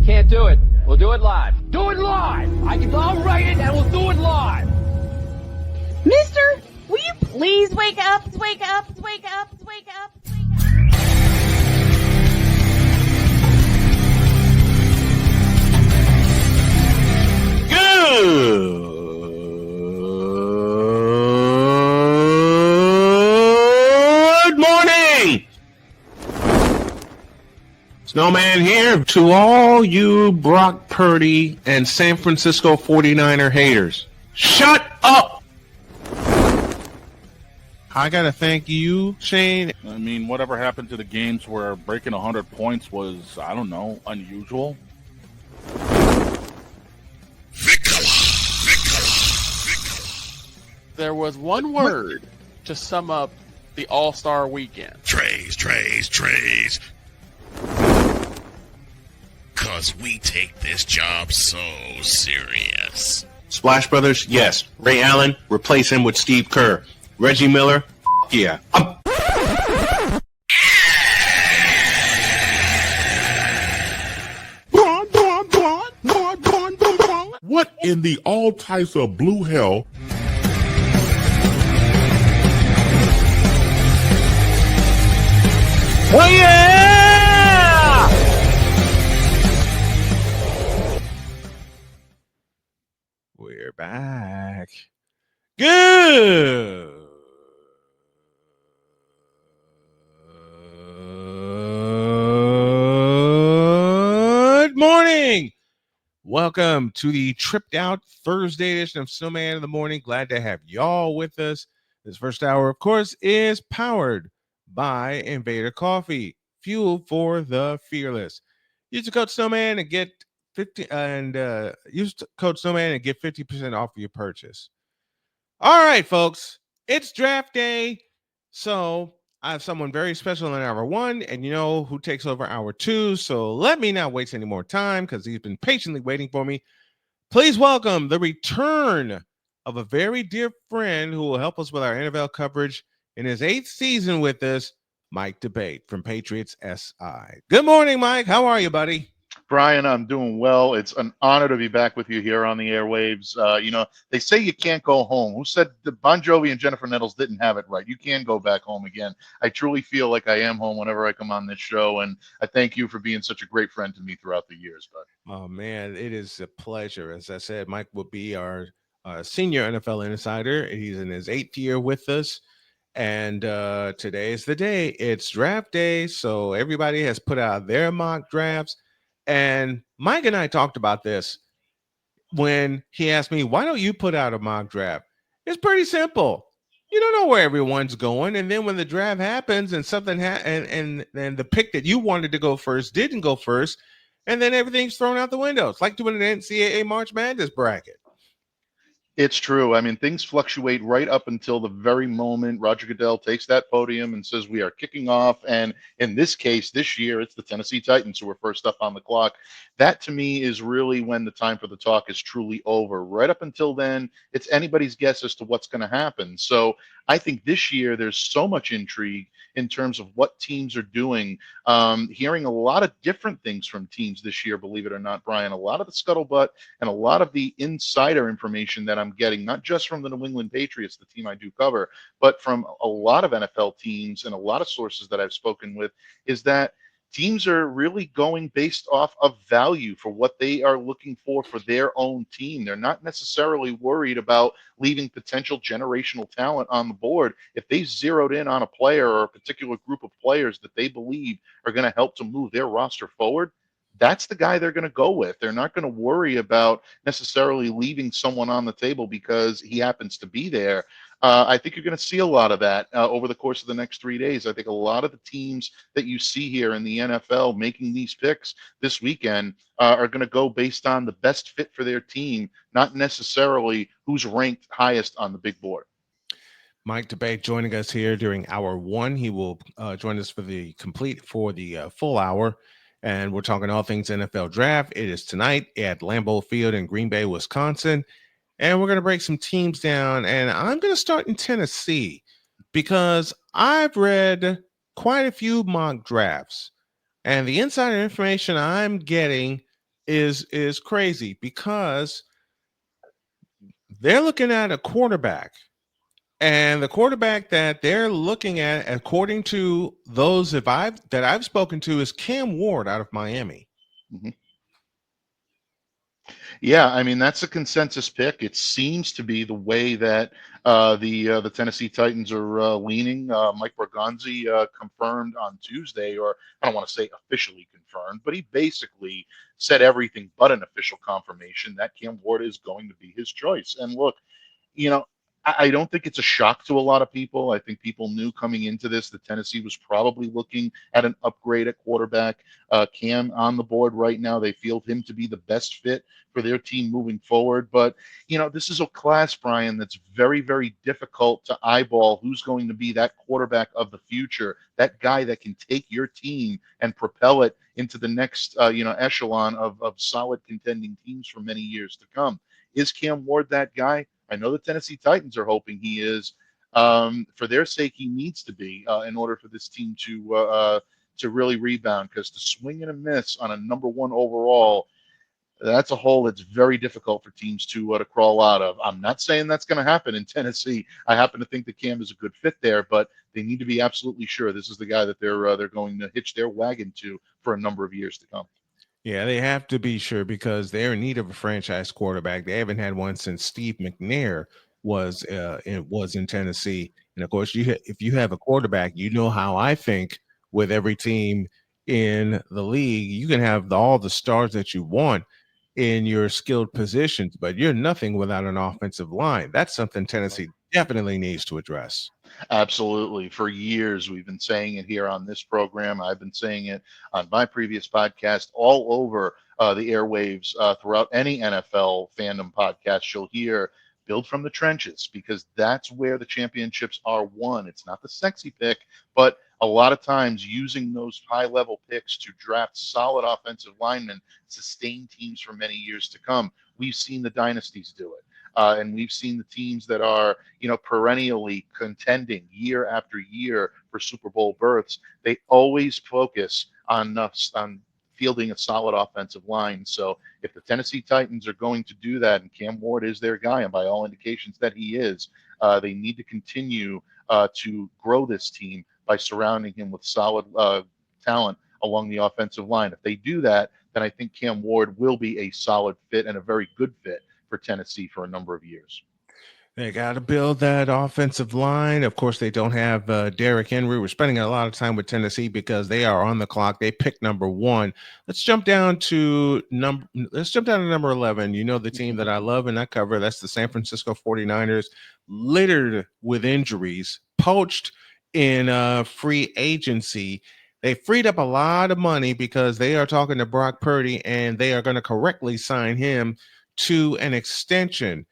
Can't do it. We'll do it live. Do it live! I'll write it and we'll do it live! Mister, will you please wake up, wake up, wake up, wake up, wake up? Good morning! Snowman here to all you Brock Purdy and San Francisco 49er haters. Shut up! I gotta thank you, Shane. I mean, whatever happened to the games where breaking 100 points was, I don't know, unusual? There was one word to sum up the All-Star weekend. Trays. Cause we take this job so serious. Splash Brothers, yes. Ray Allen, replace him with Steve Kerr. Reggie Miller, yeah. What in the all types of blue hell? Oh yeah! We're back. Good morning. Welcome to the tripped out Thursday edition of Snowman in the Morning. Glad to have y'all with us. This first hour, of course, is powered by Invader Coffee, fuel for the fearless. Use the code Snowman and get 50% off your purchase. All right, folks, it's draft day, so I have someone very special in hour one, and you know who takes over hour two. So let me not waste any more time because he's been patiently waiting for me. Please welcome the return of a very dear friend who will help us with our NFL coverage in his 8th season with us, Mike Debate from Patriots SI. Good morning, Mike. How are you, buddy? Brian, I'm doing well. It's an honor to be back with you here on the airwaves. They say you can't go home. Who said the Bon Jovi and Jennifer Nettles didn't have it right? You can go back home again. I truly feel like I am home whenever I come on this show, and I thank you for being such a great friend to me throughout the years, bud. Oh, man, it is a pleasure. As I said, Mike will be our senior NFL insider. He's in his 8th year with us. And today is the day. It's draft day, so everybody has put out their mock drafts. And Mike and I talked about this when he asked me, why don't you put out a mock draft? It's pretty simple. You don't know where everyone's going. And then when the draft happens and something and the pick that you wanted to go first didn't go first, and then everything's thrown out the window. It's like doing an NCAA March Madness bracket. It's true. I mean, things fluctuate right up until the very moment Roger Goodell takes that podium and says we are kicking off. And in this case, this year, it's the Tennessee Titans who are first up on the clock. That, to me, is really when the time for the talk is truly over. Right up until then, it's anybody's guess as to what's going to happen. So I think this year there's so much intrigue in terms of what teams are doing. Hearing a lot of different things from teams this year, believe it or not, Brian. A lot of the scuttlebutt and a lot of the insider information that I'm getting, not just from the New England Patriots, the team I do cover, but from a lot of NFL teams and a lot of sources that I've spoken with, is that teams are really going based off of value for what they are looking for their own team. They're not necessarily worried about leaving potential generational talent on the board. If they zeroed in on a player or a particular group of players that they believe are going to help to move their roster forward, that's the guy they're going to go with. They're not going to worry about necessarily leaving someone on the table because he happens to be there. I think you're going to see a lot of that over the course of the next 3 days. I think a lot of the teams that you see here in the NFL making these picks this weekend are going to go based on the best fit for their team, not necessarily who's ranked highest on the big board. Mike Debate joining us here during hour one. He will join us for the full hour. And we're talking all things NFL draft. It is tonight at Lambeau Field in Green Bay, Wisconsin. And we're going to break some teams down. And I'm going to start in Tennessee because I've read quite a few mock drafts. And the insider information I'm getting is crazy because they're looking at a quarterback, and the quarterback that they're looking at, according to those that I've spoken to, is Cam Ward out of Miami. Mhm. Yeah, I mean that's a consensus pick. It seems to be the way that the Tennessee Titans are leaning. Mike Bergonzi confirmed on Tuesday, or I don't want to say officially confirmed, but he basically said everything but an official confirmation that Cam Ward is going to be his choice. And look, you know, I don't think it's a shock to a lot of people. I think people knew coming into this that Tennessee was probably looking at an upgrade at quarterback. Cam on the board right now. They feel him to be the best fit for their team moving forward. But, this is a class, Brian, that's very, very difficult to eyeball who's going to be that quarterback of the future, that guy that can take your team and propel it into the next, echelon of solid contending teams for many years to come. Is Cam Ward that guy? I know the Tennessee Titans are hoping he is. For their sake, he needs to be in order for this team to really rebound. Because to swing and a miss on a number one overall, that's a hole that's very difficult for teams to crawl out of. I'm not saying that's going to happen in Tennessee. I happen to think that Cam is a good fit there, but they need to be absolutely sure this is the guy that they're going to hitch their wagon to for a number of years to come. Yeah, they have to be sure because they're in need of a franchise quarterback. They haven't had one since Steve McNair was in Tennessee. And of course, if you have a quarterback, you know how I think with every team in the league, you can have all the stars that you want in your skilled positions, but you're nothing without an offensive line. That's something Tennessee definitely needs to address. Absolutely. For years, we've been saying it here on this program. I've been saying it on my previous podcast, all over the airwaves throughout any NFL fandom podcast. You'll hear build from the trenches because that's where the championships are won. It's not the sexy pick, but a lot of times using those high level picks to draft solid offensive linemen, sustain teams for many years to come. We've seen the dynasties do it. And we've seen the teams that are, perennially contending year after year for Super Bowl berths. They always focus on fielding a solid offensive line. So if the Tennessee Titans are going to do that, and Cam Ward is their guy, and by all indications that he is, they need to continue to grow this team by surrounding him with solid talent along the offensive line. If they do that, then I think Cam Ward will be a solid fit and a very good fit for Tennessee for a number of years. They got to build that offensive line. Of course, they don't have Derrick Henry. We're spending a lot of time with Tennessee because they are on the clock. They pick number one. Let's jump down to number 11. You know the team that I love and I cover. That's the San Francisco 49ers, littered with injuries, poached in free agency. They freed up a lot of money because they are talking to Brock Purdy and they are going to correctly sign him to an extension.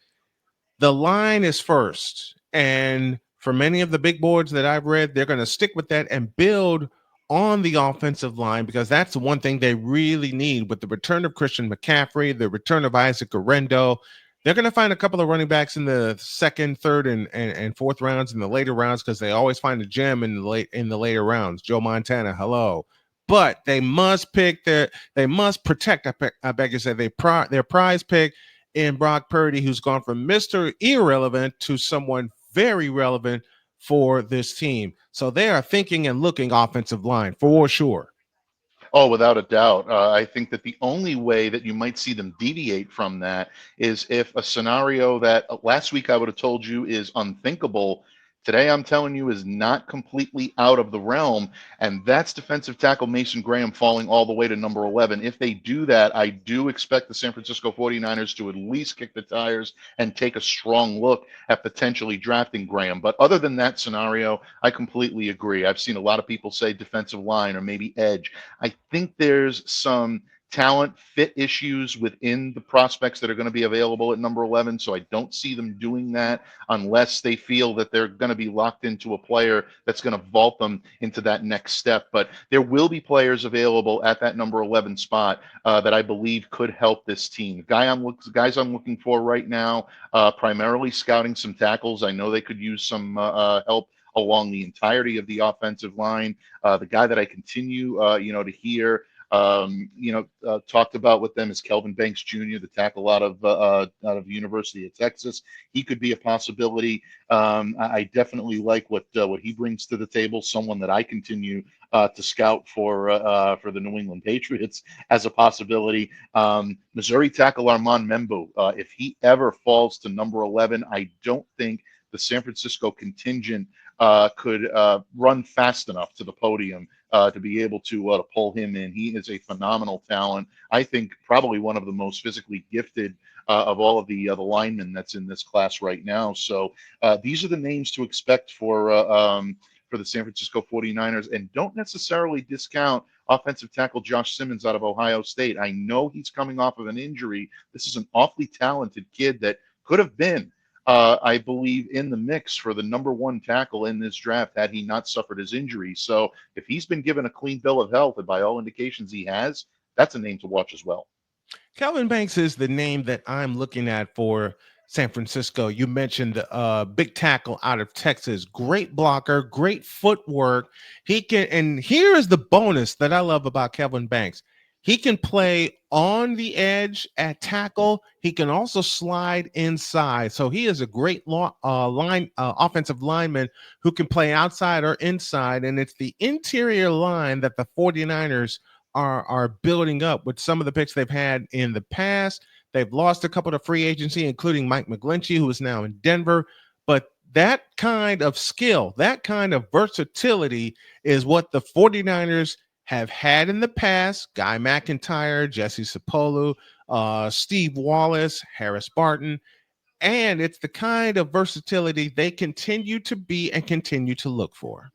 The line is first. And for many of the big boards that I've read, they're going to stick with that and build on the offensive line because that's the one thing they really need with the return of Christian McCaffrey, the return of Isaac Guerrero. They're going to find a couple of running backs in the second, third, and fourth rounds, in the later rounds, because they always find a gem in the later rounds. Joe Montana, hello. But they must protect, I beg to say, their prize pick in Brock Purdy, who's gone from Mr. Irrelevant to someone very relevant for this team. So they are thinking and looking offensive line for sure. Oh, without a doubt. I think that the only way that you might see them deviate from that is if a scenario that last week I would have told you is unthinkable, today I'm telling you is not completely out of the realm, and that's defensive tackle Mason Graham falling all the way to number 11. If they do that, I do expect the San Francisco 49ers to at least kick the tires and take a strong look at potentially drafting Graham. But other than that scenario, I completely agree. I've seen a lot of people say defensive line or maybe edge. I think there's some talent fit issues within the prospects that are going to be available at number 11. So I don't see them doing that unless they feel that they're going to be locked into a player that's going to vault them into that next step. But there will be players available at that number 11 spot that I believe could help this team. Guys I'm looking for right now, primarily scouting some tackles. I know they could use some help along the entirety of the offensive line. The guy that I continue, to hear Talked about with them is Kelvin Banks Jr., the tackle out of University of Texas. He could be a possibility. I definitely like what he brings to the table. Someone that I continue to scout for the New England Patriots as a possibility. Missouri tackle Armand Membu. If he ever falls to number 11, I don't think the San Francisco contingent could run fast enough to the podium to be able to pull him in. He is a phenomenal talent. I think probably one of the most physically gifted of all of the linemen that's in this class right now. So these are the names to expect for the San Francisco 49ers, and don't necessarily discount offensive tackle Josh Simmons out of Ohio State. I know he's coming off of an injury. This is an awfully talented kid that could have been I believe, in the mix for the number one tackle in this draft had he not suffered his injury. So if he's been given a clean bill of health, and by all indications he has, that's a name to watch as well. Kelvin Banks is the name that I'm looking at for San Francisco. You mentioned big tackle out of Texas, great blocker, great footwork. He can, and here is the bonus that I love about Kelvin Banks. He can play on the edge at tackle. He can also slide inside. So he is a great offensive lineman who can play outside or inside. And it's the interior line that the 49ers are building up with some of the picks they've had in the past. They've lost a couple to free agency, including Mike McGlinchey, who is now in Denver. But that kind of skill, that kind of versatility is what the 49ers have had in the past. Guy McIntyre, Jesse Sapolu, Steve Wallace, Harris Barton. And it's the kind of versatility they continue to be and continue to look for.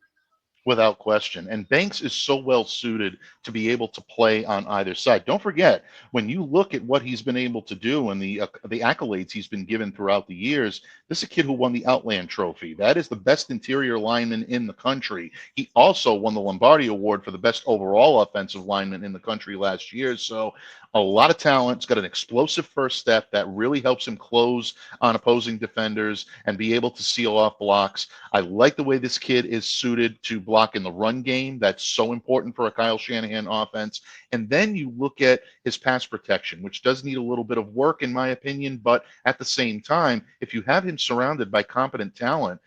Without question. And Banks is so well suited to be able to play on either side. Don't forget, when you look at what he's been able to do and the accolades he's been given throughout the years, this is a kid who won the Outland Trophy. That is the best interior lineman in the country. He also won the Lombardi Award for the best overall offensive lineman in the country last year. So a lot of talent. He's got an explosive first step that really helps him close on opposing defenders and be able to seal off blocks. I like the way this kid is suited to block in the run game. That's so important for a Kyle Shanahan offense. And then you look at his pass protection, which does need a little bit of work, in my opinion. But at the same time, if you have him surrounded by competent talent,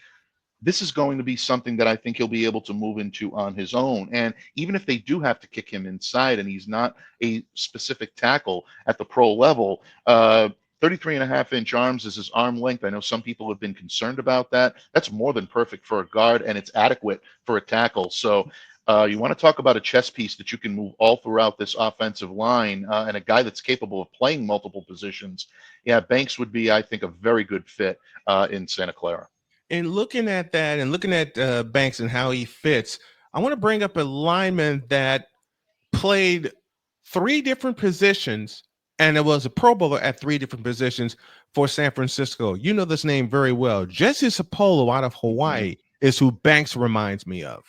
this is going to be something that I think he'll be able to move into on his own. And even if they do have to kick him inside and he's not a specific tackle at the pro level, 33.5-inch arms is his arm length. I know some people have been concerned about that. That's more than perfect for a guard, and it's adequate for a tackle. So you want to talk about a chess piece that you can move all throughout this offensive line and a guy that's capable of playing multiple positions. Yeah, Banks would be, I think, a very good fit in Santa Clara. And looking at that and looking at Banks and how he fits, I want to bring up a lineman that played three different positions and it was a Pro Bowler at three different positions for San Francisco. You know this name very well. Jesse Sapolo out of Hawaii is who Banks reminds me of.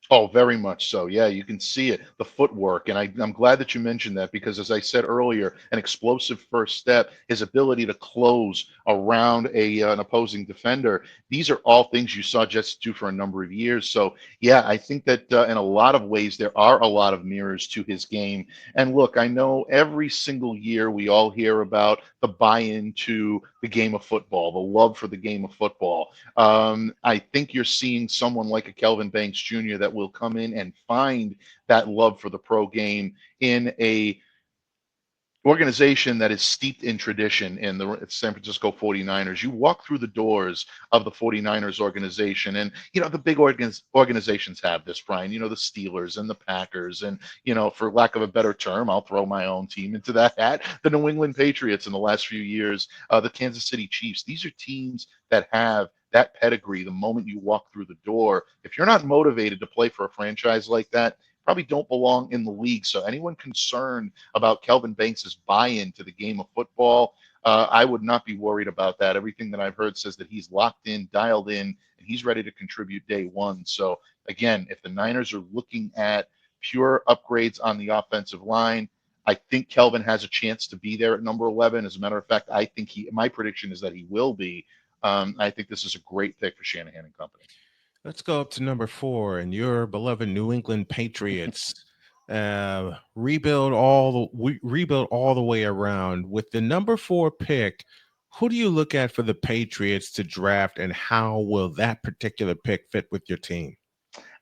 Oh, very much so. Yeah, you can see it, the footwork. And I'm glad that you mentioned that because, as I said earlier, an explosive first step, his ability to close around an opposing defender, these are all things you saw Jets do for a number of years. So, yeah, I think that in a lot of ways, there are a lot of mirrors to his game. And look, I know every single year we all hear about the buy-in to the game of football, the love for the game of football. I think you're seeing someone like a Kelvin Banks Jr. that will come in and find that love for the pro game in a organization that is steeped in tradition in the San Francisco 49ers. You walk through the doors of the 49ers organization and, the big organizations have this, Brian, the Steelers and the Packers and, for lack of a better term, I'll throw my own team into that hat, the New England Patriots in the last few years, the Kansas City Chiefs. These are teams that have that pedigree the moment you walk through the door. If you're not motivated to play for a franchise like that, probably don't belong in the league. So anyone concerned about Kelvin Banks' buy-in to the game of football, I would not be worried about that. Everything that I've heard says that he's locked in, dialed in, and he's ready to contribute day one. So again, if the Niners are looking at pure upgrades on the offensive line, I think Kelvin has a chance to be there at number 11. As a matter of fact, I think my prediction is that he will be. I think this is a great pick for Shanahan and company. Let's go up to number 4 and your beloved New England Patriots. rebuild all the way around with the number 4 pick. Who do you look at for the Patriots to draft, and how will that particular pick fit with your team?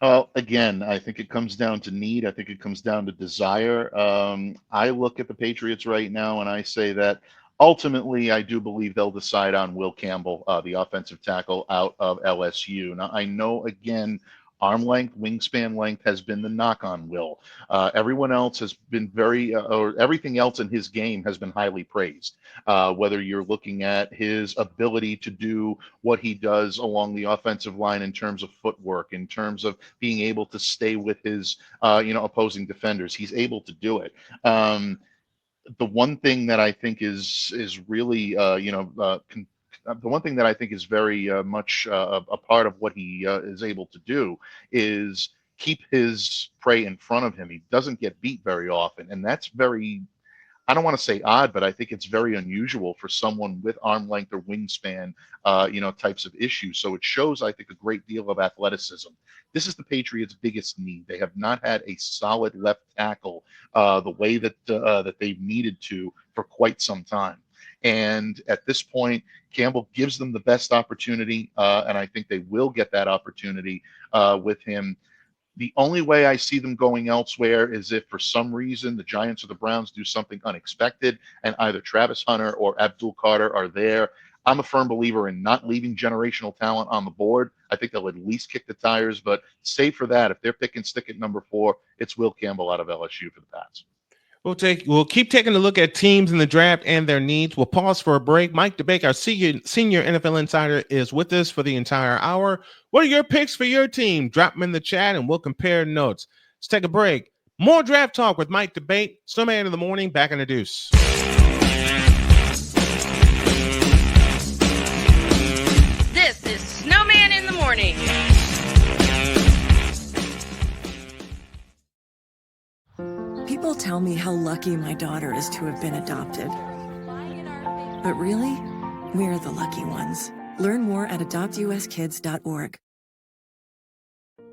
Well, again, I think it comes down to need. I think it comes down to desire. I look at the Patriots right now and I say that ultimately I do believe they'll decide on Will Campbell, the offensive tackle out of LSU. Now, I know, again, arm length, wingspan length has been the knock on Will. Everyone else has been or everything else in his game has been highly praised. Whether you're looking at his ability to do what he does along the offensive line in terms of footwork, in terms of being able to stay with his, opposing defenders, he's able to do it. The one thing that I think is really, the one thing that I think is very much a part of what he is able to do is keep his prey in front of him. He doesn't get beat very often, and that's very, I don't want to say odd, but I think it's very unusual for someone with arm length or wingspan, types of issues. So it shows, I think, a great deal of athleticism. This is the Patriots' biggest need. They have not had a solid left tackle the way that they've needed to for quite some time. And at this point, Campbell gives them the best opportunity, and I think they will get that opportunity with him. The only way I see them going elsewhere is if for some reason the Giants or the Browns do something unexpected and either Travis Hunter or Abdul Carter are there. I'm a firm believer in not leaving generational talent on the board. I think they'll at least kick the tires, but save for that, if they're pick and stick at number 4, it's Will Campbell out of LSU for the Pats. We'll keep taking a look at teams in the draft and their needs. We'll pause for a break. Mike DeBake, our senior NFL insider, is with us for the entire hour. What are your picks for your team? Drop them in the chat and we'll compare notes. Let's take a break. More draft talk with Mike DeBake. Snowman in the morning, back in the deuce. This is Snowman in the morning. People tell me how lucky my daughter is to have been adopted. But really, we're the lucky ones. Learn more at adoptuskids.org.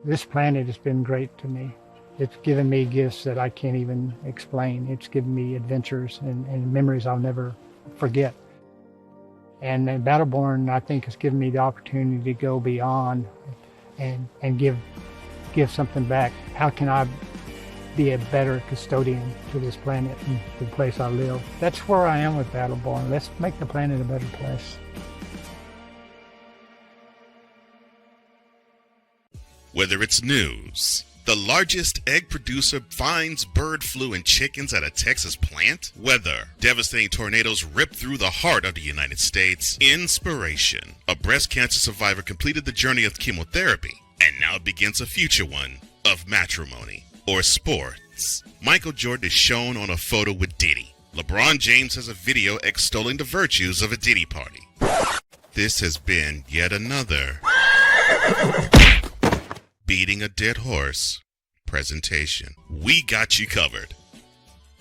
This planet has been great to me. It's given me gifts that I can't even explain. It's given me adventures and memories I'll never forget. And Battleborn, I think, has given me the opportunity to go beyond and give something back. How can I be a better custodian to this planet and the place I live? That's where I am with Battleborn. Let's make the planet a better place. Whether it's news, the largest egg producer finds bird flu in chickens at a Texas plant, weather, devastating tornadoes rip through the heart of the United States, inspiration, a breast cancer survivor completed the journey of chemotherapy and now begins a future one of matrimony, or sports. Michael Jordan is shown on a photo with Diddy. LeBron James has a video extolling the virtues of a Diddy party. This has been yet another beating a dead horse presentation. We got you covered.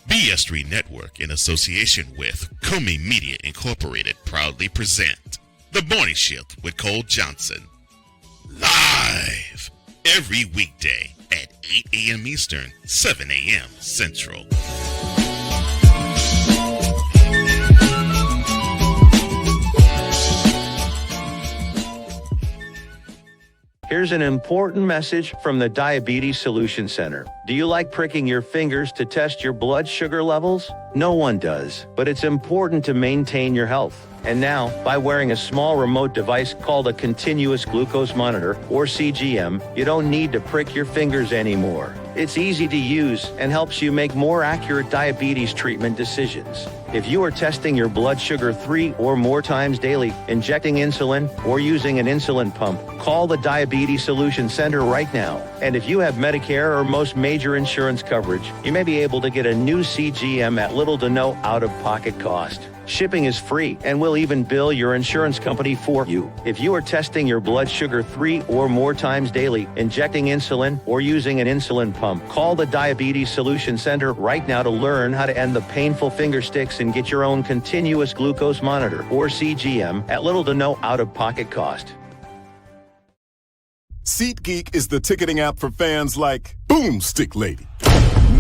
BS3 Network, in association with Comey Media Incorporated, proudly present The Morning Shift with Cole Johnson. Live every weekday at 8 a.m. Eastern, 7 a.m. Central. Here's an important message from the Diabetes Solution Center. Do you like pricking your fingers to test your blood sugar levels? No one does, but it's important to maintain your health. And now, by wearing a small remote device called a continuous glucose monitor, or CGM, you don't need to prick your fingers anymore. It's easy to use and helps you make more accurate diabetes treatment decisions. If you are testing your blood sugar 3 or more times daily, injecting insulin, or using an insulin pump, call the Diabetes Solution Center right now. And if you have Medicare or most major insurance coverage, you may be able to get a new CGM at little to no out-of-pocket cost. Shipping is free, and we'll even bill your insurance company for you. If you are testing your blood sugar 3 or more times daily, injecting insulin, or using an insulin pump, call the Diabetes Solution Center right now to learn how to end the painful finger sticks and get your own continuous glucose monitor, or CGM, at little to no out-of-pocket cost. SeatGeek is the ticketing app for fans like Boomstick Lady.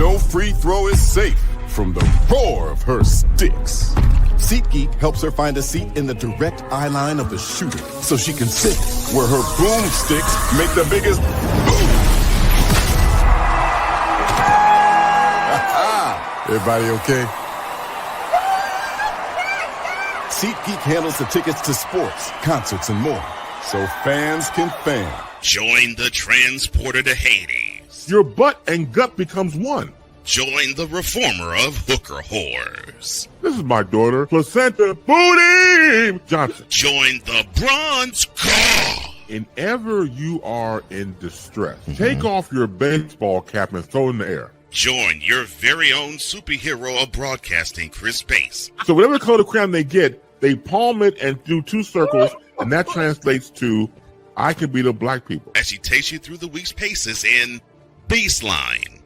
no free throw is safe from the roar of her sticks. SeatGeek helps her find a seat in the direct eye line of the shooter so she can sit where her boomsticks make the biggest boom. Everybody okay? SeatGeek handles the tickets to sports, concerts, and more, so fans can fan. Join the transporter to Hades. Your butt and gut becomes one. Join the reformer of hooker whores. This is my daughter, Placenta Booty Johnson. Join the bronze car. Whenever you are in distress, take off your baseball cap and throw it in the air. Join your very own superhero of broadcasting, Chris Bass. So whatever color crayon they get, they palm it and do 2 circles, and that translates to, I can beat up black people. As she takes you through the week's paces in Baseline.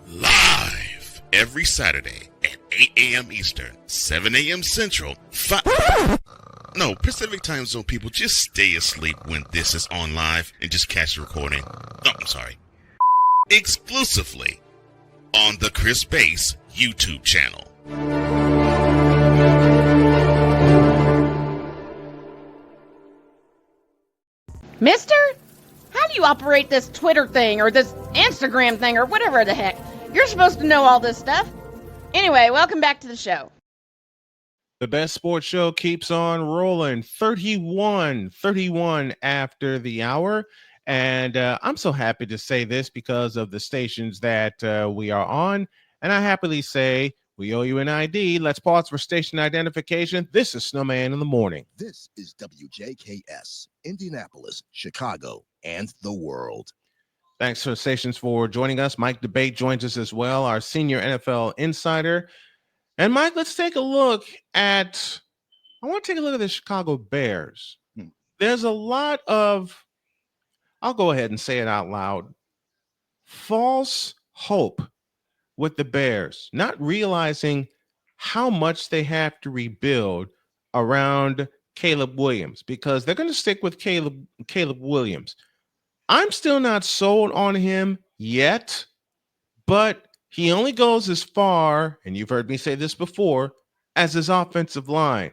Live every Saturday at 8 a.m. Eastern, 7 a.m. Central, Pacific Time Zone people, just stay asleep when this is on live and just catch the recording. Oh, I'm sorry. Exclusively on the Chris Bass YouTube channel. Mister, how do you operate this Twitter thing or this Instagram thing or whatever the heck? You're supposed to know all this stuff. Anyway, welcome back to the show. The best sports show keeps on rolling. 31 after the hour. And I'm so happy to say this because of the stations that we are on. And I happily say we owe you an ID. Let's pause for station identification. This is Snowman in the Morning. This is WJKS, Indianapolis, Chicago, and the world. Thanks to the stations for joining us. Mike Debate joins us as well, our senior NFL insider. And Mike, let's take a look at, I want to take a look at the Chicago Bears. There's a lot of, I'll go ahead and say it out loud, false hope with the Bears, not realizing how much they have to rebuild around Caleb Williams, because they're going to stick with Caleb Williams. I'm still not sold on him yet, but he only goes as far, and you've heard me say this before, as his offensive line.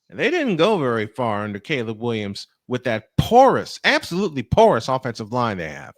And they didn't go very far under Caleb Williams with that porous, absolutely porous offensive line they have.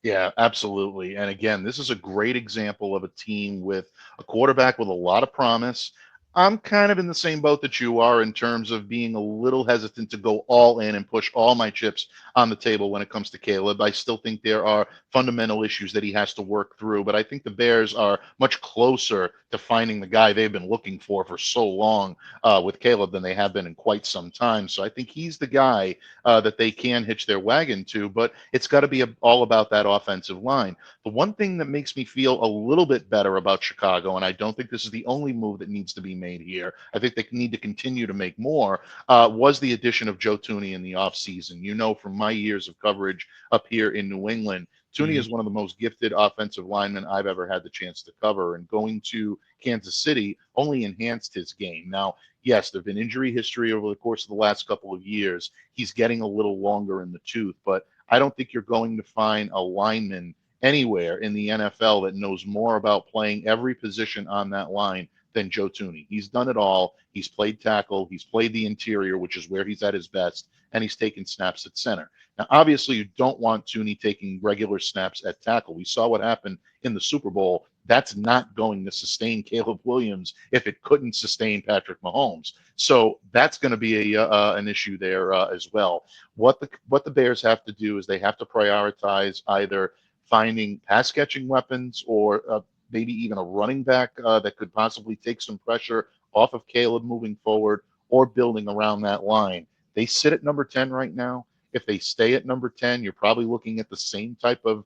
Yeah, absolutely. And again, this is a great example of a team with a quarterback with a lot of promise. I'm kind of in the same boat that you are in terms of being a little hesitant to go all in and push all my chips on the table when it comes to Caleb. I still think there are fundamental issues that he has to work through, but I think the Bears are much closer to finding the guy they've been looking for so long with Caleb than they have been in quite some time. So I think he's the guy that they can hitch their wagon to, but it's got to be all about that offensive line. The one thing that makes me feel a little bit better about Chicago, and I don't think this is the only move that needs to be made here, I think they need to continue to make more, was the addition of Joe Thuney in the offseason. You know, from my years of coverage up here in New England, Thuney is one of the most gifted offensive linemen I've ever had the chance to cover, and going to Kansas City only enhanced his game. Now, yes, there's been injury history over the course of the last couple of years. He's getting a little longer in the tooth, but I don't think you're going to find a lineman anywhere in the NFL that knows more about playing every position on that line than Joe Thuney. He's done it all. He's played tackle. He's played the interior, which is where he's at his best, and he's taken snaps at center. Now, obviously, you don't want Thuney taking regular snaps at tackle. We saw what happened in the Super Bowl. That's not going to sustain Caleb Williams if it couldn't sustain Patrick Mahomes. So that's going to be an issue there as well. What the Bears have to do is they have to prioritize either finding pass catching weapons or maybe even a running back that could possibly take some pressure off of Caleb moving forward, or building around that line. They sit at number 10 right now. If they stay at number 10, you're probably looking at the same type of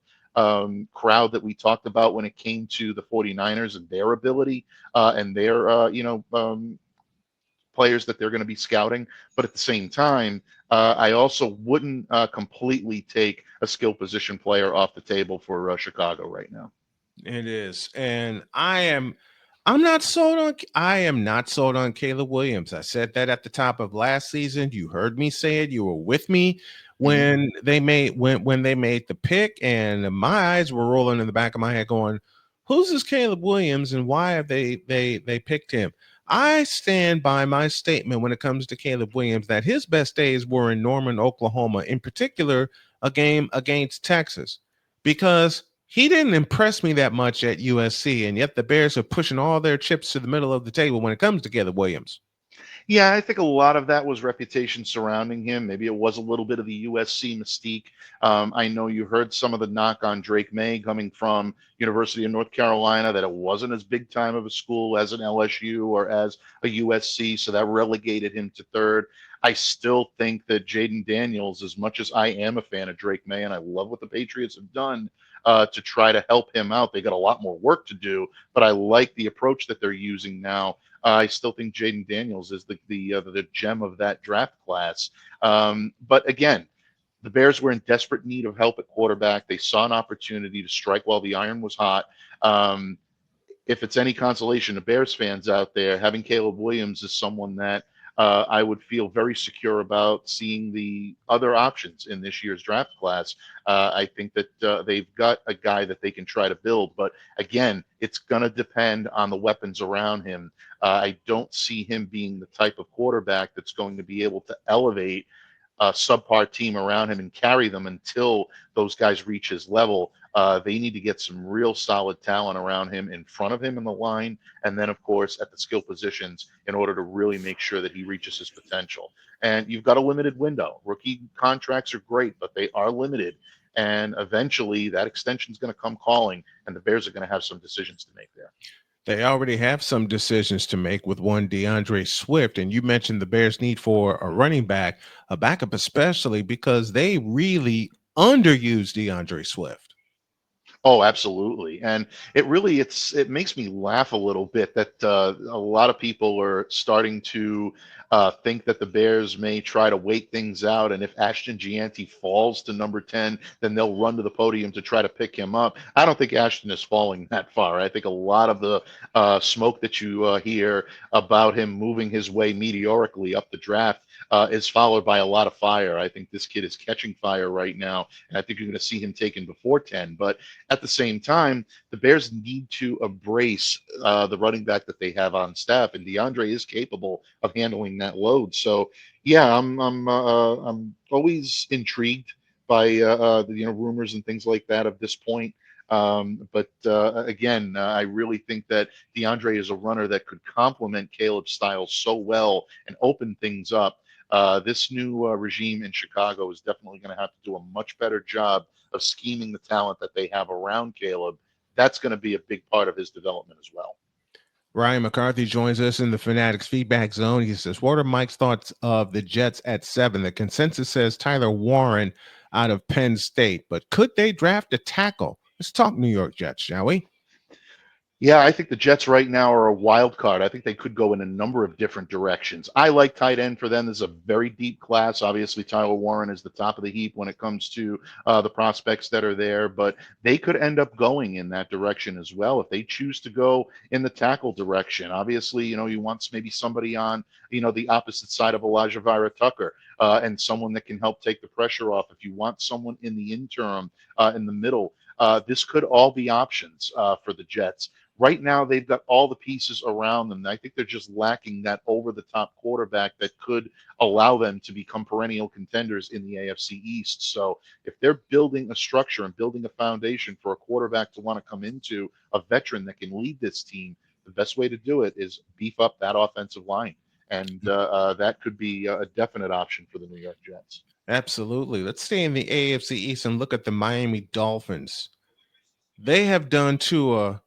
crowd that we talked about when it came to the 49ers and their ability and their, players that they're going to be scouting. But at the same time, I also wouldn't completely take a skill position player off the table for Chicago right now. It is. And I am not sold on Caleb Williams. I said that at the top of last season. You heard me say it. You were with me when they made the pick, and my eyes were rolling in the back of my head going, Who's this Caleb Williams and why have they picked him? I stand by my statement when it comes to Caleb Williams that his best days were in Norman, Oklahoma, in particular a game against Texas, because he didn't impress me that much at USC, and yet the Bears are pushing all their chips to the middle of the table when it comes to Caleb Williams. Yeah, I think a lot of that was reputation surrounding him. Maybe it was a little bit of the USC mystique. I know you heard some of the knock on Drake May coming from University of North Carolina, that it wasn't as big time of a school as an LSU or as a USC, so that relegated him to third. I still think that Jaden Daniels, as much as I am a fan of Drake May, and I love what the Patriots have done to try to help him out, they got a lot more work to do, but I like the approach that they're using now. I still think Jaden Daniels is the gem of that draft class. But again, the Bears were in desperate need of help at quarterback. They saw an opportunity to strike while the iron was hot. If it's any consolation to Bears fans out there, having Caleb Williams is someone that I would feel very secure about seeing the other options in this year's draft class. I think that they've got a guy that they can try to build, but again, it's going to depend on the weapons around him. I don't see him being the type of quarterback that's going to be able to elevate a subpar team around him and carry them until those guys reach his level. They need to get some real solid talent around him, in front of him in the line, and then, of course, at the skill positions in order to really make sure that he reaches his potential. And you've got a limited window. Rookie contracts are great, but they are limited. And eventually that extension is going to come calling, and the Bears are going to have some decisions to make there. They already have some decisions to make with one DeAndre Swift. And you mentioned the Bears' need for a running back, a backup, especially because they really underused DeAndre Swift. Oh, absolutely. And it makes me laugh a little bit that a lot of people are starting to think that the Bears may try to wait things out. And if Ashton Gianti falls to number 10, then they'll run to the podium to try to pick him up. I don't think Ashton is falling that far. I think a lot of the smoke that you hear about him moving his way meteorically up the draft is followed by a lot of fire. I think this kid is catching fire right now. And I think you're going to see him taken before 10. But at the same time, the Bears need to embrace the running back that they have on staff, and DeAndre is capable of handling that load. So, yeah, I'm always intrigued by the rumors and things like that at this point. But again, I really think that DeAndre is a runner that could complement Caleb's style so well and open things up. This new regime in Chicago is definitely going to have to do a much better job of scheming the talent that they have around Caleb. That's going to be a big part of his development as well. Ryan McCarthy joins us in the Fanatics feedback zone. He says, what are Mike's thoughts of the Jets at 7? The consensus says Tyler Warren out of Penn State, but could they draft a tackle? Let's talk New York Jets, shall we? Yeah, I think the Jets right now are a wild card. I think they could go in a number of different directions. I like tight end for them. There's a very deep class. Obviously, Tyler Warren is the top of the heap when it comes to the prospects that are there, but they could end up going in that direction as well if they choose to go in the tackle direction. Obviously, you want maybe somebody on, the opposite side of Elijah Vera Tucker and someone that can help take the pressure off. If you want someone in the interim, in the middle, this could all be options for the Jets. Right now, they've got all the pieces around them. I think they're just lacking that over-the-top quarterback that could allow them to become perennial contenders in the AFC East. So if they're building a structure and building a foundation for a quarterback to want to come into, a veteran that can lead this team, the best way to do it is beef up that offensive line. And that could be a definite option for the New York Jets. Absolutely. Let's stay in the AFC East and look at the Miami Dolphins. They have done Tua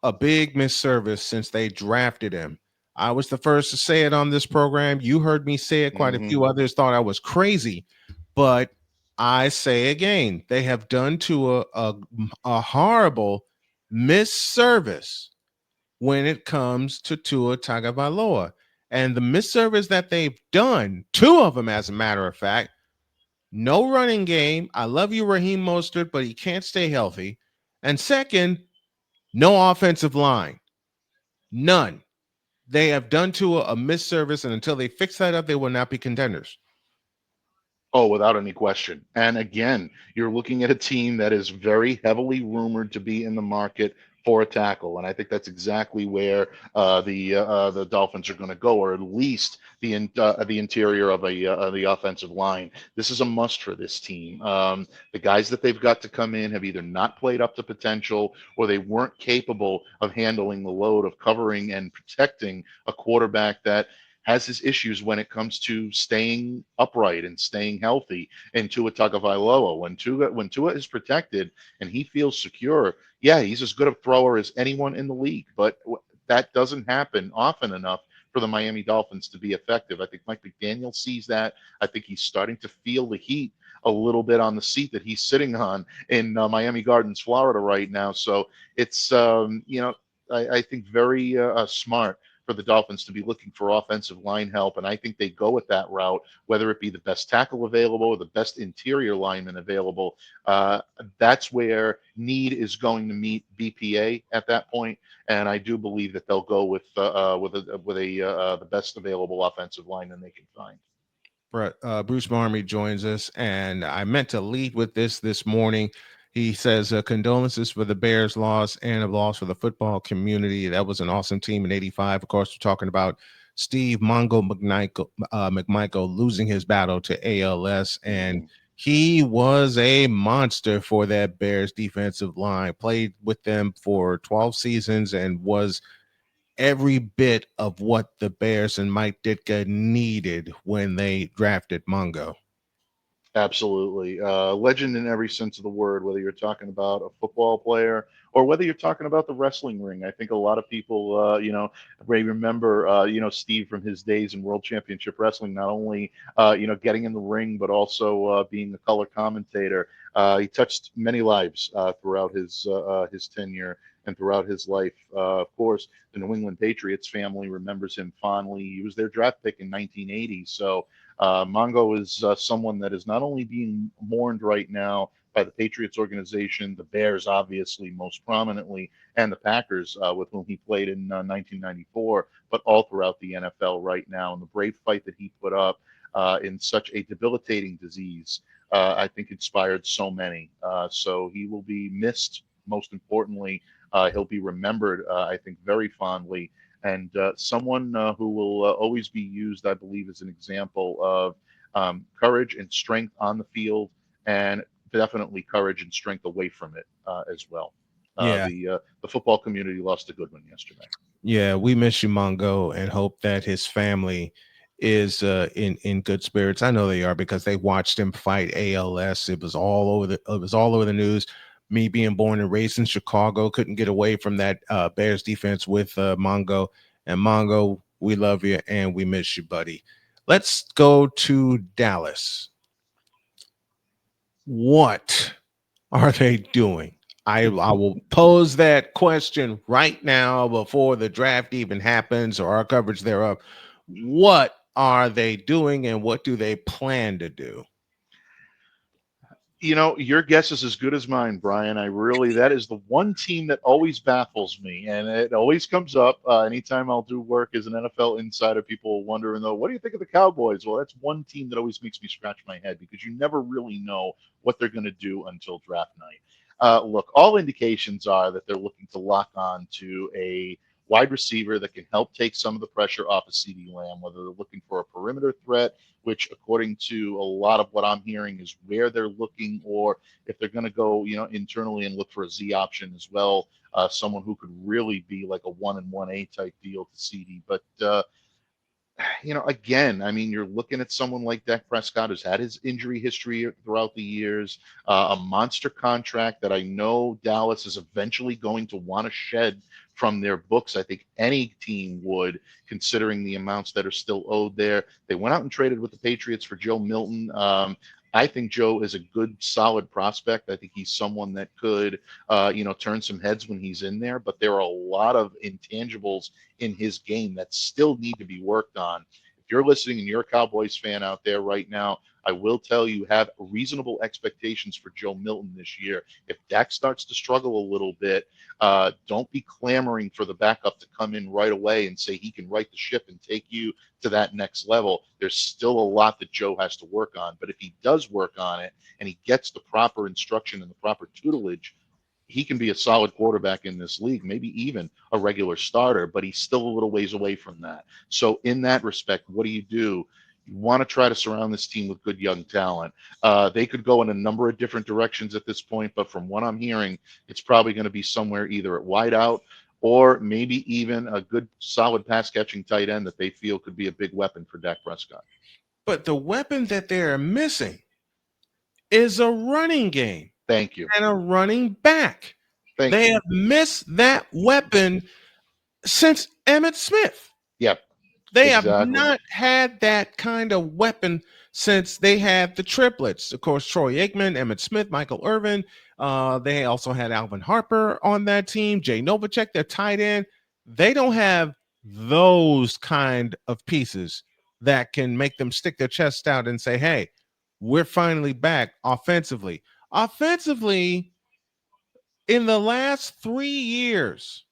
a big misservice since they drafted him. I was the first to say it on this program. You heard me say it. Quite a few others thought I was crazy, but I say again, they have done to a horrible misservice when it comes to Tua Tagovailoa. And the misservice that they've done, 2 of them, as a matter of fact, no running game. I love you, Raheem Mostert, but he can't stay healthy. And second, no offensive line. None. They have done to a misservice, and until they fix that up, they will not be contenders. Oh, without any question. And again, you're looking at a team that is very heavily rumored to be in the market for a tackle, and I think that's exactly where the Dolphins are going to go, or at least the interior of the offensive line. This is a must for this team. The guys that they've got to come in have either not played up to potential, or they weren't capable of handling the load of covering and protecting a quarterback that has his issues when it comes to staying upright and staying healthy. And Tua Tagovailoa, when Tua is protected and he feels secure, yeah, he's as good a thrower as anyone in the league. But that doesn't happen often enough for the Miami Dolphins to be effective. I think Mike McDaniel sees that. I think he's starting to feel the heat a little bit on the seat that he's sitting on in Miami Gardens, Florida right now. So it's, I think very smart for the Dolphins to be looking for offensive line help. And I think they go with that route, whether it be the best tackle available or the best interior lineman available. That's where need is going to meet BPA at that point. And I do believe that they'll go with the best available offensive lineman they can find. Bruce Marmy joins us, and I meant to lead with this morning. He says condolences for the Bears' loss and a loss for the football community. That was an awesome team in '85. Of course, we're talking about Steve Mongo McMichael losing his battle to ALS, and he was a monster for that Bears defensive line. Played with them for 12 seasons and was every bit of what the Bears and Mike Ditka needed when they drafted Mongo. Absolutely. Legend in every sense of the word, whether you're talking about a football player or whether you're talking about the wrestling ring. I think a lot of people, may remember, Steve from his days in World Championship Wrestling, not only, getting in the ring, but also being the color commentator. He touched many lives throughout his tenure and throughout his life. Of course, the New England Patriots family remembers him fondly. He was their draft pick in 1980. So Mongo is someone that is not only being mourned right now by the Patriots organization, the Bears obviously most prominently, and the Packers with whom he played in 1994, but all throughout the NFL right now. And the brave fight that he put up in such a debilitating disease, I think inspired so many. So he will be missed. Most importantly, he'll be remembered, I think, very fondly. And someone who will always be used, I believe, as an example of courage and strength on the field, and definitely courage and strength away from it as well. The football community lost a good one yesterday. Yeah, we miss you, Mongo, and hope that his family is in good spirits. I know they are because they watched him fight ALS. It was all over the news. Me being born and raised in Chicago, couldn't get away from that Bears defense with Mongo. And Mongo, we love you and we miss you, buddy. Let's go to Dallas. What are they doing? I will pose that question right now before the draft even happens or our coverage thereof. What are they doing and what do they plan to do? Your guess is as good as mine, Brian. That is the one team that always baffles me. And it always comes up anytime I'll do work as an NFL insider. People wonder, what do you think of the Cowboys? Well, that's one team that always makes me scratch my head because you never really know what they're going to do until draft night. Look, all indications are that they're looking to lock on to a wide receiver that can help take some of the pressure off of CeeDee Lamb, whether they're looking for a perimeter threat, which according to a lot of what I'm hearing is where they're looking, or if they're going to go, internally and look for a Z option as well, someone who could really be like a 1-1A type deal to CeeDee. But again, you're looking at someone like Dak Prescott who's had his injury history throughout the years, a monster contract that I know Dallas is eventually going to want to shed from their books. I think any team would, considering the amounts that are still owed there. They went out and traded with the Patriots for Joe Milton. I think Joe is a good, solid prospect. I think he's someone that could, turn some heads when he's in there. But there are a lot of intangibles in his game that still need to be worked on. If you're listening and you're a Cowboys fan out there right now, I will tell you, have reasonable expectations for Joe Milton this year. If Dak starts to struggle a little bit, don't be clamoring for the backup to come in right away and say he can right the ship and take you to that next level. There's still a lot that Joe has to work on. But if he does work on it and he gets the proper instruction and the proper tutelage, he can be a solid quarterback in this league, maybe even a regular starter, but he's still a little ways away from that. So in that respect, what do? You want to try to surround this team with good young talent. They could go in a number of different directions at this point, but from what I'm hearing, it's probably going to be somewhere either at wideout or maybe even a good solid pass catching tight end that they feel could be a big weapon for Dak Prescott. But the weapon that they're missing is a running game. Thank you. And a running back. They have missed that weapon since Emmitt Smith. Yep. They have not had that kind of weapon since they had the triplets. Of course, Troy Aikman, Emmitt Smith, Michael Irvin. They also had Alvin Harper on that team. Jay Novacek, their tight end. They don't have those kind of pieces that can make them stick their chest out and say, hey, we're finally back offensively. Offensively, in the last 3 years,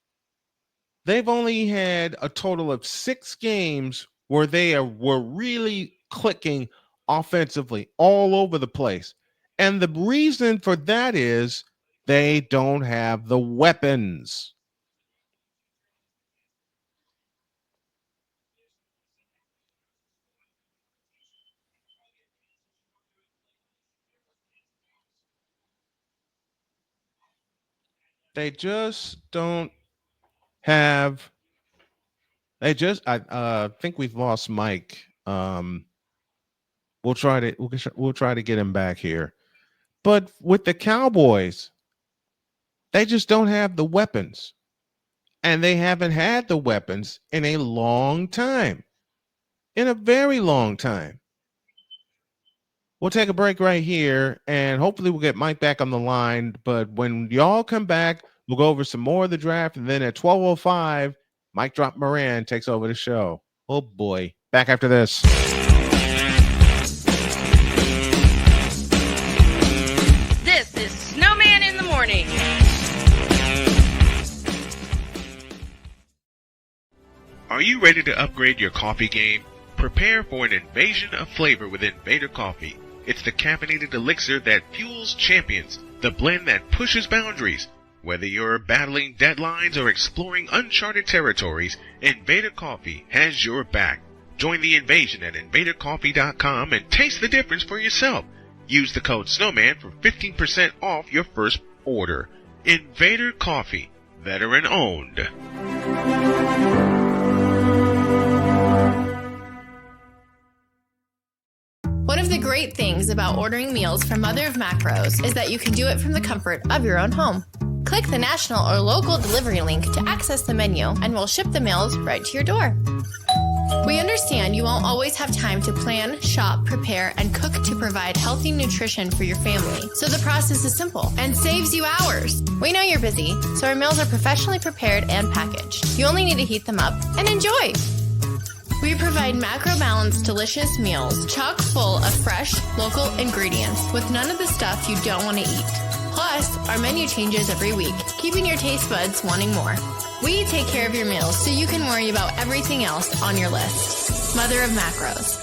they've only had a total of 6 games where they were really clicking offensively all over the place. And the reason for that is they don't have the weapons. They just don't have. I think we've lost Mike. We'll try to get him back here. But with the Cowboys, they just don't have the weapons. And they haven't had the weapons in a long time. In a very long time. We'll take a break right here, and hopefully we'll get Mike back on the line. But when y'all come back, we'll go over some more of the draft, and then at 12:05, Mike Drop Moran takes over the show. Oh boy. Back after this. This is Snowman in the morning. Are you ready to upgrade your coffee game? Prepare for an invasion of flavor with Invader Coffee. It's the caffeinated elixir that fuels champions, the blend that pushes boundaries. Whether you're battling deadlines or exploring uncharted territories, Invader Coffee has your back. Join the invasion at invadercoffee.com and taste the difference for yourself. Use the code Snowman for 15% off your first order. Invader Coffee, veteran owned. One of the great things about ordering meals from Mother of Macros is that you can do it from the comfort of your own home. Click the national or local delivery link to access the menu, and we'll ship the meals right to your door. We understand you won't always have time to plan, shop, prepare, and cook to provide healthy nutrition for your family, so the process is simple and saves you hours. We know you're busy, so our meals are professionally prepared and packaged. You only need to heat them up and enjoy. We provide macro-balanced, delicious meals, chock full of fresh, local ingredients with none of the stuff you don't want to eat. Plus, our menu changes every week, keeping your taste buds wanting more. We take care of your meals so you can worry about everything else on your list. Mother of Macros.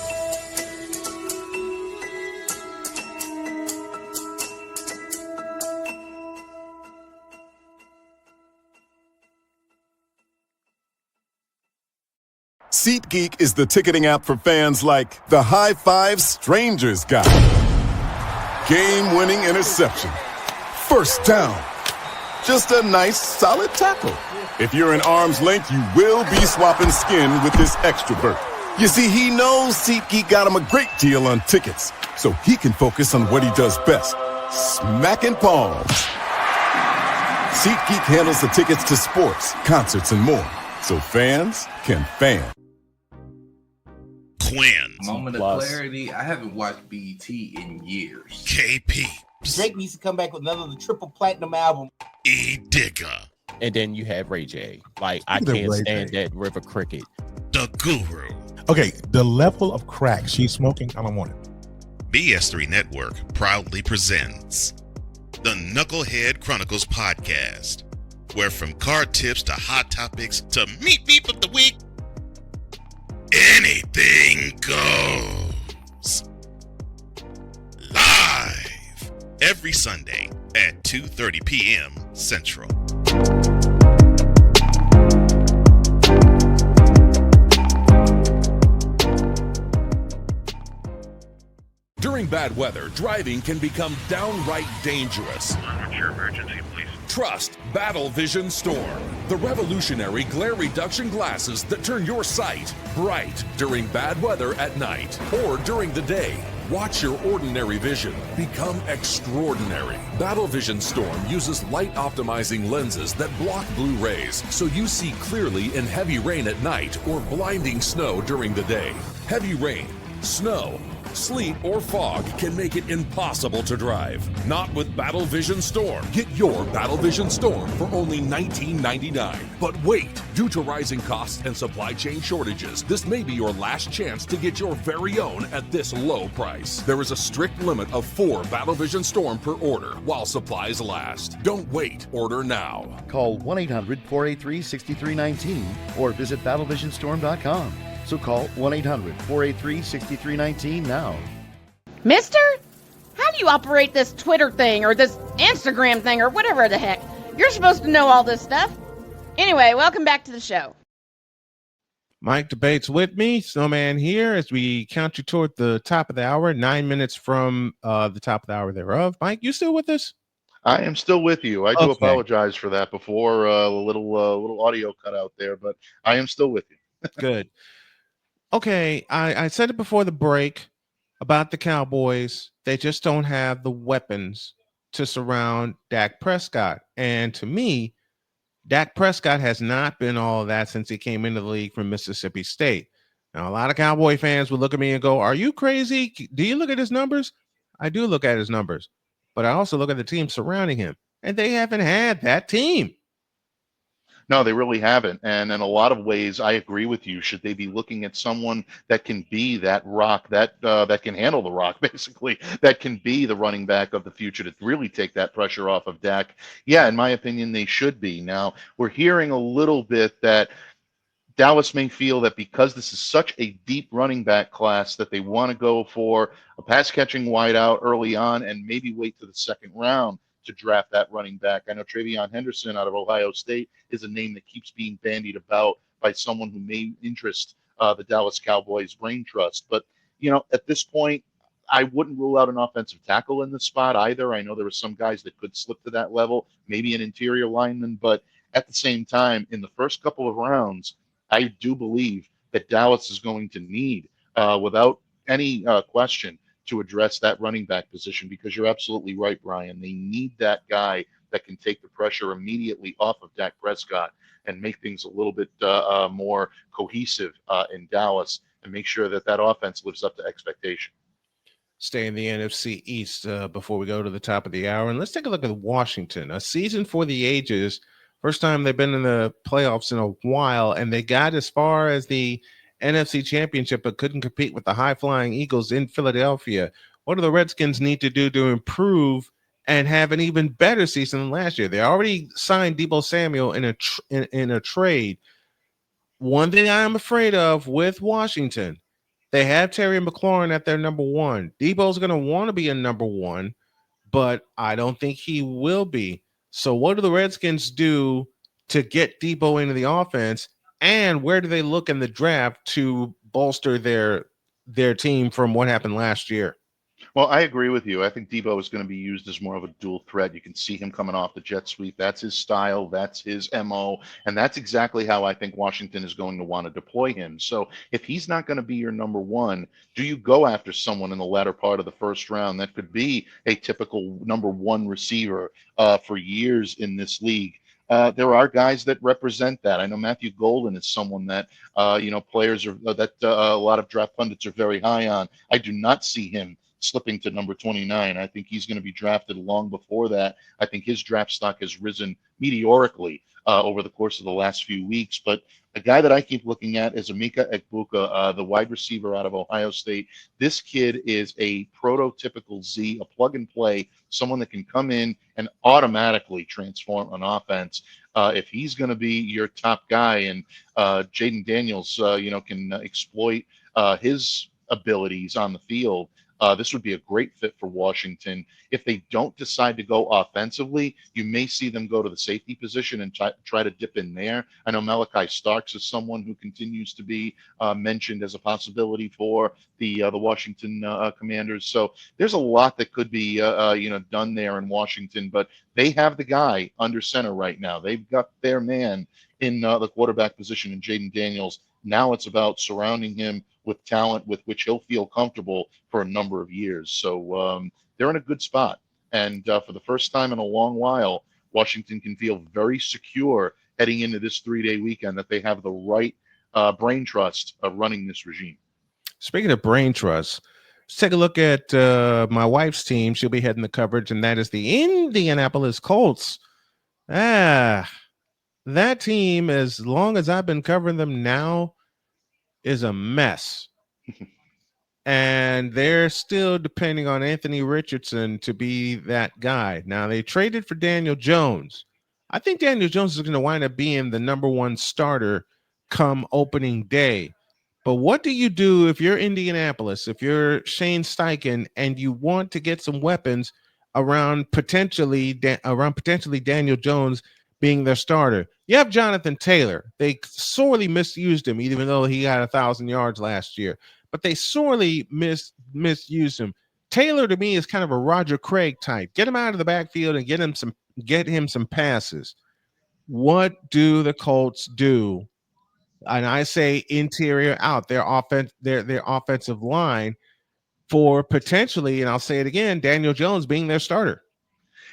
SeatGeek is the ticketing app for fans like the High Five Strangers guy. Game-winning interception. First down. Just a nice, solid tackle. If you're in arm's length, you will be swapping skin with this extra berth. You see, he knows SeatGeek got him a great deal on tickets, so he can focus on what he does best, smacking palms. SeatGeek handles the tickets to sports, concerts, and more, so fans can fan. Quins. Moment of clarity. I haven't watched BET in years. KP. Drake needs to come back with another triple platinum album. E Digger. And then you have Ray J. Like, I can't stand that River Cricket. The Guru. Okay, the level of crack she's smoking, I don't want it. BS3 Network proudly presents the Knucklehead Chronicles podcast, where from card tips to hot topics to meet beep of the week, anything goes. Live every Sunday at 2:30 p.m. Central. During bad weather, driving can become downright dangerous. What's your emergency, please? Trust Battle Vision Storm, the revolutionary glare reduction glasses that turn your sight bright during bad weather at night or during the day. Watch your ordinary vision become extraordinary. Battle Vision Storm uses light optimizing lenses that block blue rays so you see clearly in heavy rain at night or blinding snow during the day. Heavy rain, snow, sleet, or fog can make it impossible to drive. Not with Battle Vision Storm. Get your Battle Vision Storm for only $19.99. But wait, due to rising costs and supply chain shortages, this may be your last chance to get your very own at this low price. There is a strict limit of 4 Battle Vision Storm per order while supplies last. Don't wait, order now. Call 1-800-483-6319 or visit battlevisionstorm.com. So call 1-800-483-6319 now. Mister, how do you operate this Twitter thing or this Instagram thing or whatever the heck? You're supposed to know all this stuff. Anyway, welcome back to the show. Mike debates with me, Snowman here, as we count you toward the top of the hour, 9 minutes from the top of the hour thereof. Mike, you still with us? I am still with you. I do apologize for that before, a little audio cut out there, but I am still with you. Good. Okay, I said it before the break about the Cowboys. They just don't have the weapons to surround Dak Prescott. And to me, Dak Prescott has not been all of that since he came into the league from Mississippi State. Now, a lot of Cowboy fans would look at me and go, are you crazy? Do you look at his numbers? I do look at his numbers, but I also look at the team surrounding him, and they haven't had that team. No, they really haven't. And in a lot of ways, I agree with you. Should they be looking at someone that can be that rock, that can handle the rock, basically, that can be the running back of the future to really take that pressure off of Dak? Yeah, in my opinion, they should be. Now, we're hearing a little bit that Dallas may feel that because this is such a deep running back class that they want to go for a pass-catching wideout early on and maybe wait to the second round to draft that running back. I know Travion Henderson out of Ohio State is a name that keeps being bandied about by someone who may interest the Dallas Cowboys brain trust. But, at this point, I wouldn't rule out an offensive tackle in the spot either. I know there were some guys that could slip to that level, maybe an interior lineman. But at the same time, in the first couple of rounds, I do believe that Dallas is going to need, without any question, to address that running back position, because you're absolutely right, Brian. They need that guy that can take the pressure immediately off of Dak Prescott and make things a little bit more cohesive in Dallas and make sure that that offense lives up to expectation. Stay in the NFC East before we go to the top of the hour. And let's take a look at Washington. A season for the ages. First time they've been in the playoffs in a while, and they got as far as the NFC Championship, but couldn't compete with the high-flying Eagles in Philadelphia. What do the Redskins need to do to improve and have an even better season than last year? They already signed Deebo Samuel in a trade. One thing I am afraid of with Washington, they have Terry McLaurin at their number one. Deebo's going to want to be a number one, but I don't think he will be. So what do the Redskins do to get Deebo into the offense? And where do they look in the draft to bolster their team from what happened last year? Well, I agree with you. I think Deebo is going to be used as more of a dual threat. You can see him coming off the jet sweep. That's his style. That's his MO. And that's exactly how I think Washington is going to want to deploy him. So if he's not going to be your number one, do you go after someone in the latter part of the first round that could be a typical number one receiver for years in this league? There are guys that represent that. I know Matthew Golden is someone that, players are that a lot of draft pundits are very high on. I do not see him slipping to number 29. I think he's going to be drafted long before that. I think his draft stock has risen meteorically over the course of the last few weeks. But a guy that I keep looking at is Emeka Egbuka, the wide receiver out of Ohio State. This kid is a prototypical Z, a plug and play, someone that can come in and automatically transform an offense. If he's going to be your top guy, and Jaden Daniels, can exploit his abilities on the field, This would be a great fit for Washington. If they don't decide to go offensively, you may see them go to the safety position and try to dip in there. I know Malachi Starks is someone who continues to be mentioned as a possibility for the Washington Commanders. So there's a lot that could be done there in Washington, but they have the guy under center right now. They've got their man in the quarterback position in Jaden Daniels. Now it's about surrounding him with talent with which he'll feel comfortable for a number of years. So they're in a good spot. And for the first time in a long while, Washington can feel very secure heading into this 3-day weekend that they have the right brain trust of running this regime. Speaking of brain trust, let's take a look at my wife's team. She'll be heading the coverage, and that is the Indianapolis Colts. That team, as long as I've been covering them now, is a mess. And they're still depending on Anthony Richardson to be that guy. Now, they traded for Daniel Jones. I think Daniel Jones is going to wind up being the number one starter come opening day. But what do you do if you're Indianapolis, if you're Shane Steichen, and you want to get some weapons around potentially Daniel Jones being their starter? You have Jonathan Taylor. They sorely misused him, even though he got 1,000 yards last year. But they sorely misused him. Taylor, to me, is kind of a Roger Craig type. Get him out of the backfield and get him some passes. What do the Colts do? And I say interior out, their offensive line for potentially, and I'll say it again, Daniel Jones being their starter.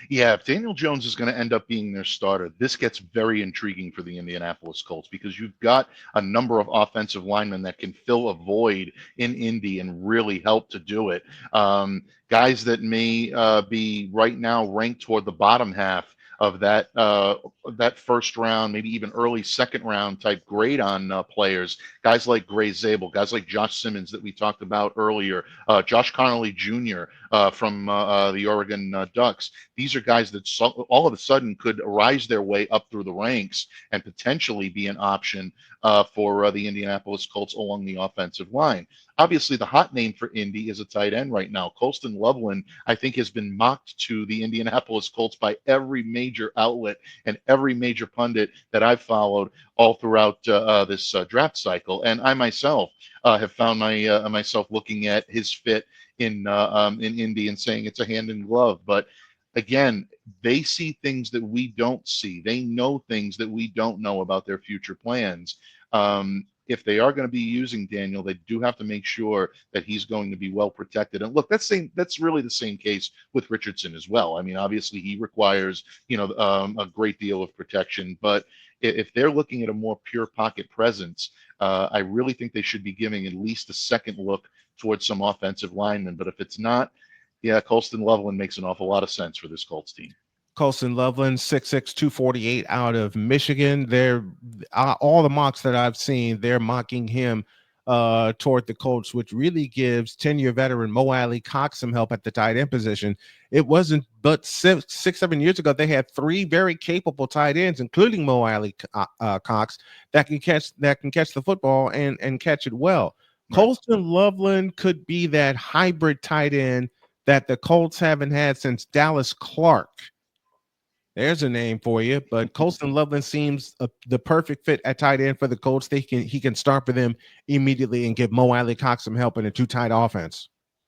Yeah, if Daniel Jones is going to end up being their starter, this gets very intriguing for the Indianapolis Colts because you've got a number of offensive linemen that can fill a void in Indy and really help to do it. Guys that may be right now ranked toward the bottom half of that first round, maybe even early second round type grade on players. Guys like Gray Zabel, guys like Josh Simmons that we talked about earlier, Josh Connolly Jr. From the Oregon Ducks. These are guys that all of a sudden could rise their way up through the ranks and potentially be an option for the Indianapolis Colts along the offensive line. Obviously, the hot name for Indy is a tight end right now. Colston Loveland, I think, has been mocked to the Indianapolis Colts by every major outlet and every major pundit that I've followed all throughout this draft cycle. And I myself have found myself looking at his fit in Indy and saying it's a hand in glove. But again, they see things that we don't see. They know things that we don't know about their future plans. If they are going to be using Daniel, they do have to make sure that he's going to be well protected. And look, that's really the same case with Richardson as well. I mean, obviously he requires, a great deal of protection, but if they're looking at a more pure pocket presence, I really think they should be giving at least a second look towards some offensive linemen. But if it's not, yeah, Colston Loveland makes an awful lot of sense for this Colts team. Colston Loveland, 6'6", 248 out of Michigan. They're all the mocks that I've seen, they're mocking him toward the Colts, which really gives 10-year veteran Mo Alley Cox some help at the tight end position. It wasn't but 6-7 years ago they had three very capable tight ends, including Mo Alley Cox, that can catch the football and catch it well. Right. Colston Loveland could be that hybrid tight end that the Colts haven't had since Dallas Clark. There's a name for you, but Colston Loveland seems the perfect fit at tight end for the Colts. He can start for them immediately and give Mo Alley Cox some help in a two-tight offense.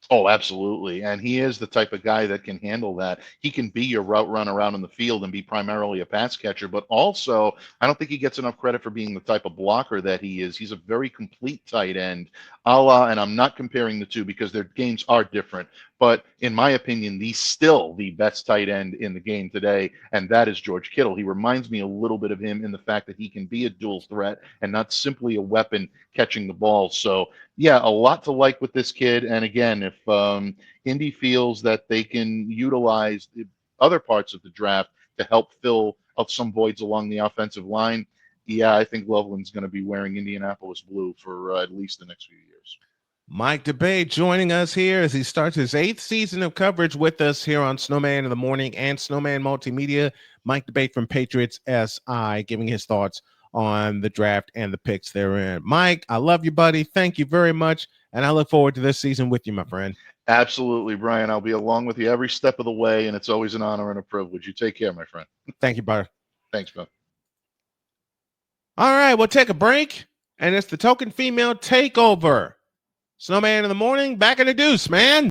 Oh, absolutely. And he is the type of guy that can handle that. He can be your route run around in the field and be primarily a pass catcher, but also I don't think he gets enough credit for being the type of blocker that he is. He's a very complete tight end, and I'm not comparing the two because their games are different, but in my opinion, he's still the best tight end in the game today, and that is George Kittle. He reminds me a little bit of him in the fact that he can be a dual threat and not simply a weapon catching the ball. So yeah, a lot to like with this kid. And again, if Indy feels that they can utilize the other parts of the draft to help fill out some voids along the offensive line, yeah, I think Loveland's going to be wearing Indianapolis blue for at least the next few years. Mike DeBay joining us here as he starts his 8th season of coverage with us here on Snowman in the Morning and Snowman Multimedia. Mike DeBay from Patriots SI giving his thoughts on the draft and the picks therein. Mike, I love you, buddy. Thank you very much, and I look forward to this season with you, my friend. Absolutely, Brian. I'll be along with you every step of the way, and it's always an honor and a privilege. You take care, my friend. Thank you, brother. Thanks, man. All right, we'll take a break, and it's the Token Female Takeover. Snowman in the morning, back in the deuce, man.